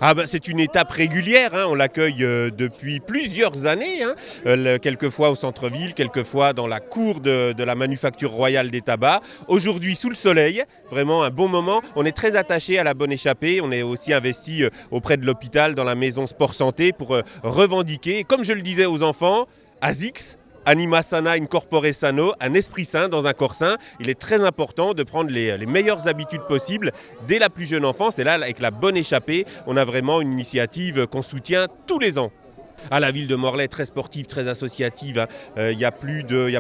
Ah bah, c'est une étape régulière, hein. On l'accueille depuis plusieurs années, hein. Quelquefois au centre-ville, quelquefois dans la cour de la Manufacture Royale des Tabacs. Aujourd'hui sous le soleil, vraiment un bon moment. On est très attaché à la Bonne Échappée. On est aussi investi auprès de l'hôpital dans la maison Sport Santé pour revendiquer, comme je le disais aux enfants, ASICS, Anima sana in corpore sano, un esprit sain dans un corps sain. Il est très important de prendre les meilleures habitudes possibles dès la plus jeune enfance. Et là, avec la Bonne Échappée, on a vraiment une initiative qu'on soutient tous les ans. À la ville de Morlaix, très sportive, très associative, hein. Il y a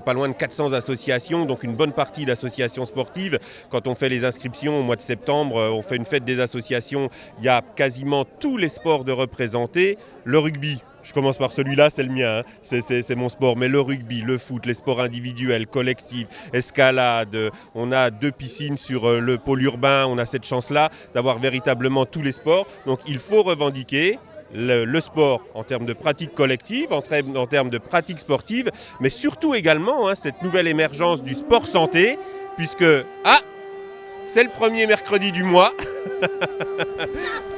pas loin de 400 associations, donc une bonne partie d'associations sportives. Quand on fait les inscriptions au mois de septembre, on fait une fête des associations. Il y a quasiment tous les sports de représentés. Le rugby, je commence par celui-là, c'est le mien, hein. C'est mon sport. Mais le rugby, le foot, les sports individuels, collectifs, escalade, on a 2 piscines sur le pôle urbain. On a cette chance-là d'avoir véritablement tous les sports. Donc il faut revendiquer le sport en termes de pratique collective, en termes de pratique sportive, mais surtout également cette nouvelle émergence du sport santé, puisque c'est le premier mercredi du mois.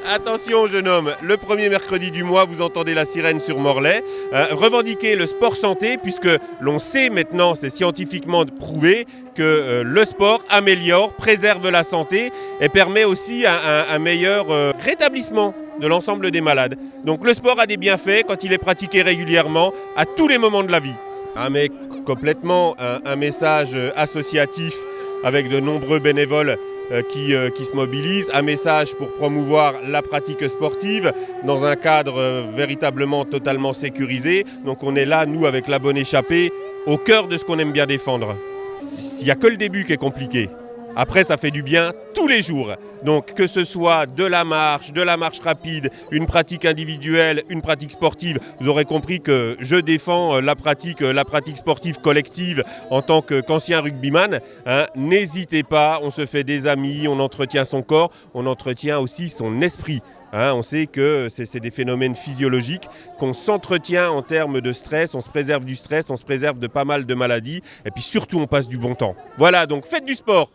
Attention jeune homme, le premier mercredi du mois, vous entendez la sirène sur Morlaix. Revendiquer le sport santé, puisque l'on sait maintenant, c'est scientifiquement prouvé, que le sport améliore, préserve la santé et permet aussi un meilleur rétablissement de l'ensemble des malades. Donc le sport a des bienfaits quand il est pratiqué régulièrement à tous les moments de la vie. Mais complètement un message associatif avec de nombreux bénévoles qui se mobilisent, un message pour promouvoir la pratique sportive dans un cadre véritablement totalement sécurisé. Donc on est là, nous, avec la Bonne Échappée, au cœur de ce qu'on aime bien défendre. Il n'y a que le début qui est compliqué. Après, ça fait du bien tous les jours. Donc, que ce soit de la marche rapide, une pratique individuelle, une pratique sportive, vous aurez compris que je défends la pratique sportive collective en tant qu'ancien rugbyman. N'hésitez pas, on se fait des amis, on entretient son corps, on entretient aussi son esprit. On sait que c'est des phénomènes physiologiques, qu'on s'entretient en termes de stress, on se préserve du stress, on se préserve de pas mal de maladies, et puis surtout on passe du bon temps. Voilà, donc faites du sport.